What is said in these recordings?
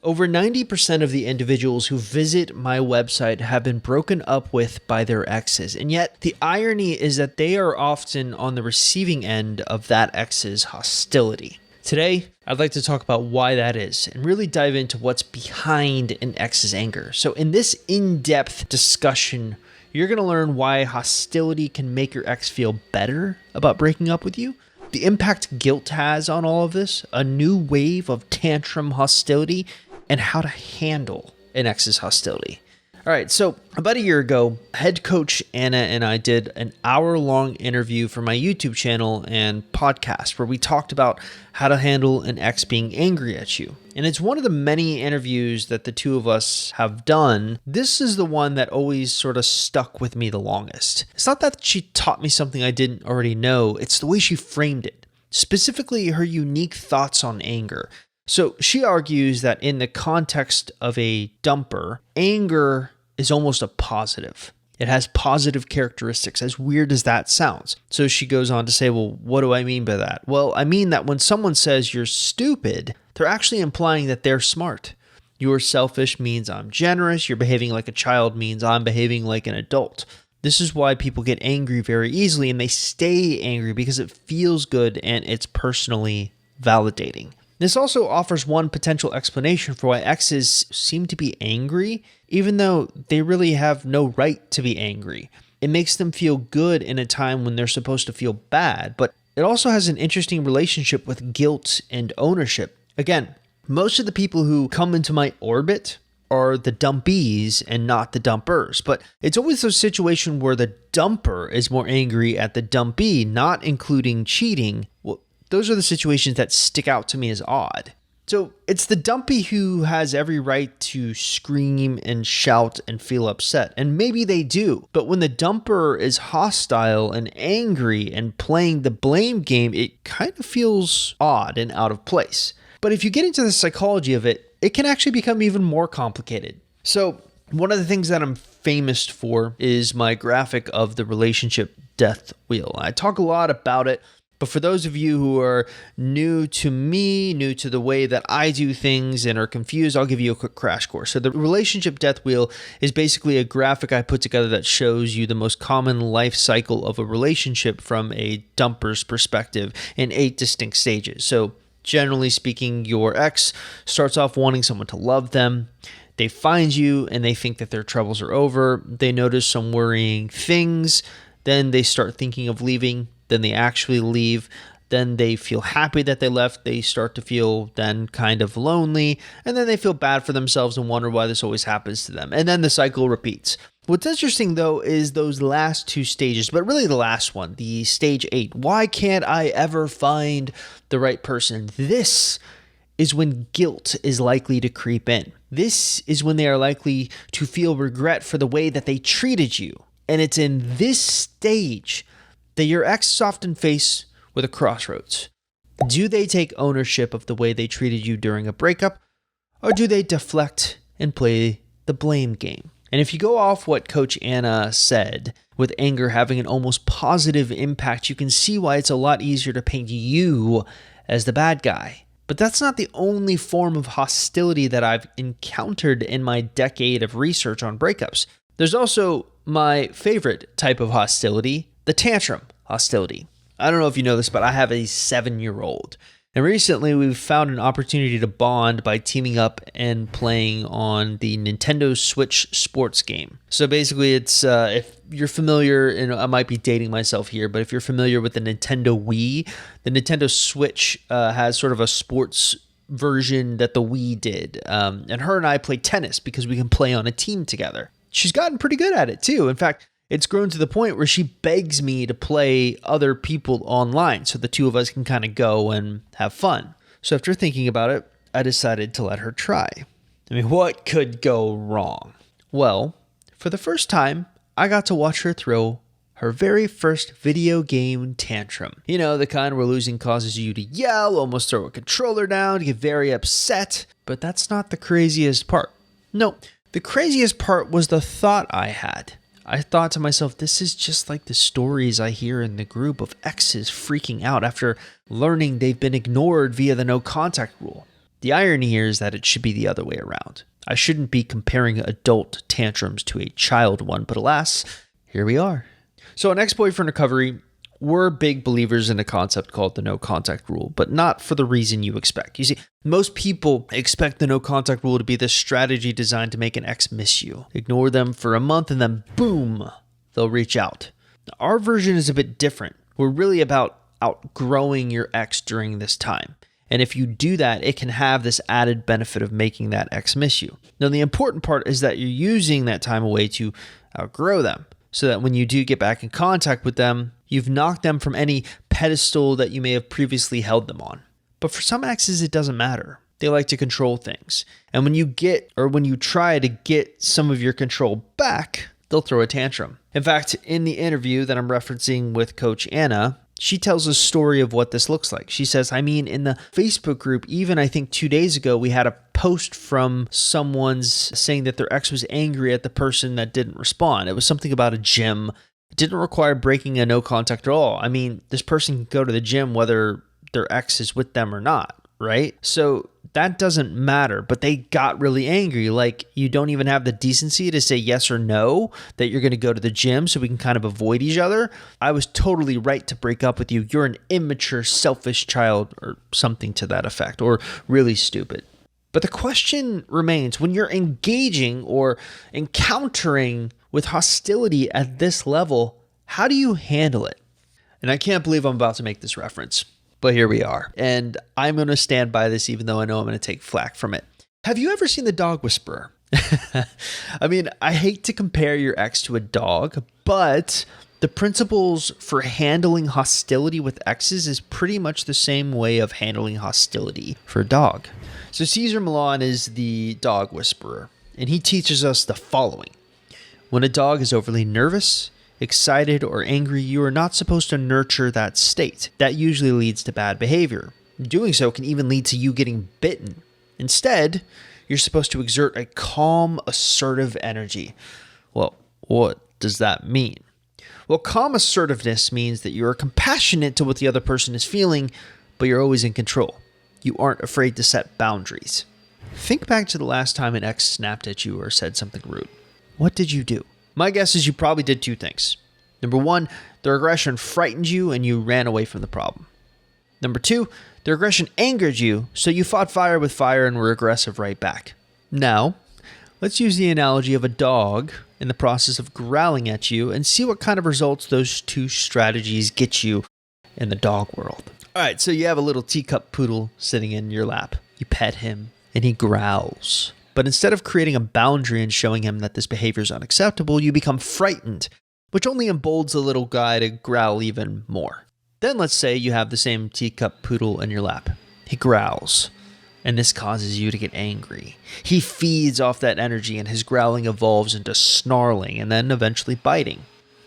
Over 90% of the individuals who visit my website have been broken up with by their exes, and yet the irony is that they are often on the receiving end of that ex's hostility. Today, I'd like to talk about why that is and really dive into what's behind an ex's anger. So in this in-depth discussion, you're going to learn why hostility can make your ex feel better about breaking up with you, the impact guilt has on all of this, a new wave of tantrum hostility, and how to handle an ex's hostility. All right, so about a year ago, head coach Anna and I did an hour-long interview for my YouTube channel and podcast where we talked about how to handle an ex being angry at you. And it's one of the many interviews that the two of us have done. This is the one that always sort of stuck with me the longest. It's not that she taught me something I didn't already know, it's the way she framed it, specifically her unique thoughts on anger. So she argues that in the context of a dumper, anger is almost a positive. It has positive characteristics, as weird as that sounds. So she goes on to say, well, what do I mean by that? Well, I mean that when someone says you're stupid, they're actually implying that they're smart. You're selfish means I'm generous. You're behaving like a child means I'm behaving like an adult. This is why people get angry very easily, and they stay angry because it feels good and it's personally validating. This also offers one potential explanation for why exes seem to be angry, even though they really have no right to be angry. It makes them feel good in a time when they're supposed to feel bad, but it also has an interesting relationship with guilt and ownership. Again, most of the people who come into my orbit are the dumpies and not the dumpers, but it's always a situation where the dumper is more angry at the dumpy, not including cheating. Well, those are the situations that stick out to me as odd. So it's the dumpy who has every right to scream and shout and feel upset, and maybe they do. But when the dumper is hostile and angry and playing the blame game, it kind of feels odd and out of place. But if you get into the psychology of it, it can actually become even more complicated. So one of the things that I'm famous for is my graphic of the relationship death wheel. I talk a lot about it. But for those of you who are new to me, new to the way that I do things and are confused, I'll give you a quick crash course. So the relationship death wheel is basically a graphic I put together that shows you the most common life cycle of a relationship from a dumper's perspective in 8 distinct stages. So generally speaking, your ex starts off wanting someone to love them. They find you and they think that their troubles are over. They notice some worrying things. Then they start thinking of leaving. Then they actually leave. Then they feel happy that they left. They start to feel then kind of lonely. And then they feel bad for themselves and wonder why this always happens to them. And then the cycle repeats. What's interesting though is those last 2 stages, but really the last one, the stage 8. Why can't I ever find the right person? This is when guilt is likely to creep in. This is when they are likely to feel regret for the way that they treated you. And it's in this stage that your ex is often faced with a crossroads. Do they take ownership of the way they treated you during a breakup, or do they deflect and play the blame game? And if you go off what Coach Anna said, with anger having an almost positive impact, you can see why it's a lot easier to paint you as the bad guy. But that's not the only form of hostility that I've encountered in my decade of research on breakups. There's also my favorite type of hostility, the tantrum hostility. I don't know if you know this, but I have a 7-year-old. And recently we've found an opportunity to bond by teaming up and playing on the Nintendo Switch sports game. So basically it's, if you're familiar, and I might be dating myself here, but if you're familiar with the Nintendo Wii, the Nintendo Switch has sort of a sports version that the Wii did. And her and I play tennis because we can play on a team together. She's gotten pretty good at it too. In fact, it's grown to the point where she begs me to play other people online so the two of us can kind of go and have fun. So after thinking about it, I decided to let her try. I mean, what could go wrong? Well, for the first time, I got to watch her throw her very first video game tantrum. You know, the kind where losing causes you to yell, almost throw a controller down, get very upset. But that's not the craziest part. No, the craziest part was the thought I had. I thought to myself, this is just like the stories I hear in the group of exes freaking out after learning they've been ignored via the no contact rule. The irony here is that it should be the other way around. I shouldn't be comparing adult tantrums to a child one, but alas, here we are. So in ex-boyfriend recovery, we're big believers in a concept called the no contact rule, but not for the reason you expect. You see, most people expect the no contact rule to be this strategy designed to make an ex miss you. Ignore them for a month and then boom, they'll reach out. Our version is a bit different. We're really about outgrowing your ex during this time. And if you do that, it can have this added benefit of making that ex miss you. Now, the important part is that you're using that time away to outgrow them, so that when you do get back in contact with them, you've knocked them from any pedestal that you may have previously held them on. But for some exes, it doesn't matter. They like to control things. And when you try to get some of your control back, they'll throw a tantrum. In fact, in the interview that I'm referencing with Coach Anna, she tells a story of what this looks like. She says, in the Facebook group, even I think 2 days ago, we had a post from someone's saying that their ex was angry at the person that didn't respond. It was something about a gym. It didn't require breaking a no contact at all. This person can go to the gym whether their ex is with them or not, right? So that doesn't matter, but they got really angry. Like, you don't even have the decency to say yes or no, that you're going to go to the gym so we can kind of avoid each other. I was totally right to break up with you. You're an immature, selfish child, or something to that effect, or really stupid. But the question remains, when you're engaging or encountering with hostility at this level, how do you handle it? And I can't believe I'm about to make this reference, but here we are. And I'm going to stand by this even though I know I'm going to take flack from it. Have you ever seen The Dog Whisperer? I hate to compare your ex to a dog, but the principles for handling hostility with exes is pretty much the same way of handling hostility for a dog. So Cesar Millan is the dog whisperer, and he teaches us the following. When a dog is overly nervous, excited, or angry, you are not supposed to nurture that state. That usually leads to bad behavior. Doing so can even lead to you getting bitten. Instead, you're supposed to exert a calm, assertive energy. Well, what does that mean? Well, calm assertiveness means that you are compassionate to what the other person is feeling, but you're always in control. You aren't afraid to set boundaries. Think back to the last time an ex snapped at you or said something rude. What did you do? My guess is you probably did two things. Number one, their aggression frightened you and you ran away from the problem. Number two, their aggression angered you, so you fought fire with fire and were aggressive right back. Now, let's use the analogy of a dog in the process of growling at you and see what kind of results those two strategies get you in the dog world. All right, so you have a little teacup poodle sitting in your lap. You pet him and he growls. But instead of creating a boundary and showing him that this behavior is unacceptable, you become frightened, which only emboldens the little guy to growl even more. Then let's say you have the same teacup poodle in your lap. He growls, and this causes you to get angry. He feeds off that energy, and his growling evolves into snarling and then eventually biting.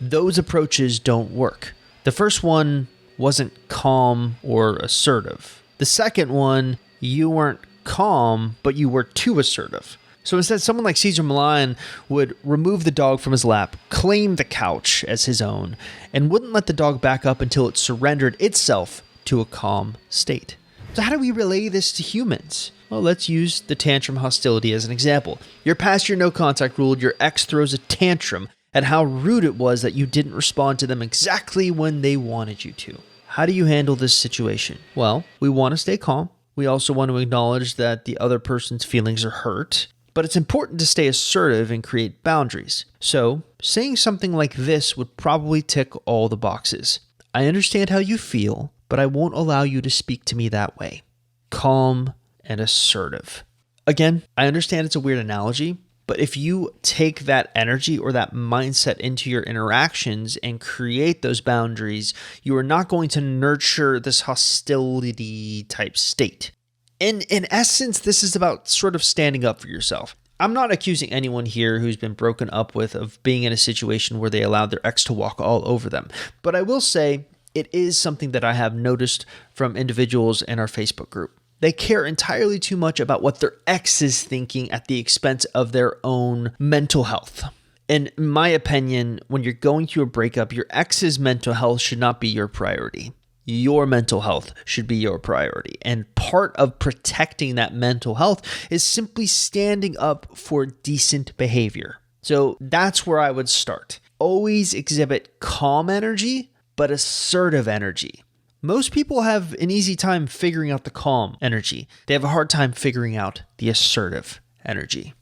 Those approaches don't work. The first one wasn't calm or assertive. The second one, you weren't calm, but you were too assertive. So instead, someone like Cesar Millan would remove the dog from his lap, claim the couch as his own, and wouldn't let the dog back up until it surrendered itself to a calm state. So how do we relay this to humans? Well, let's use the tantrum hostility as an example. You're past your no contact rule, your ex throws a tantrum at how rude it was that you didn't respond to them exactly when they wanted you to. How do you handle this situation? Well, we want to stay calm. We also want to acknowledge that the other person's feelings are hurt. But it's important to stay assertive and create boundaries. So, saying something like this would probably tick all the boxes. I understand how you feel, but I won't allow you to speak to me that way. Calm and assertive. Again, I understand it's a weird analogy, but if you take that energy or that mindset into your interactions and create those boundaries, you are not going to nurture this hostility type state. In essence, this is about sort of standing up for yourself. I'm not accusing anyone here who's been broken up with of being in a situation where they allowed their ex to walk all over them. But I will say it is something that I have noticed from individuals in our Facebook group. They care entirely too much about what their ex is thinking at the expense of their own mental health. In my opinion, when you're going through a breakup, your ex's mental health should not be your priority. your mental health should be your priority. And part of protecting that mental health is simply standing up for decent behavior. So that's where I would start. Always exhibit calm energy, but assertive energy. Most people have an easy time figuring out the calm energy. They have a hard time figuring out the assertive energy.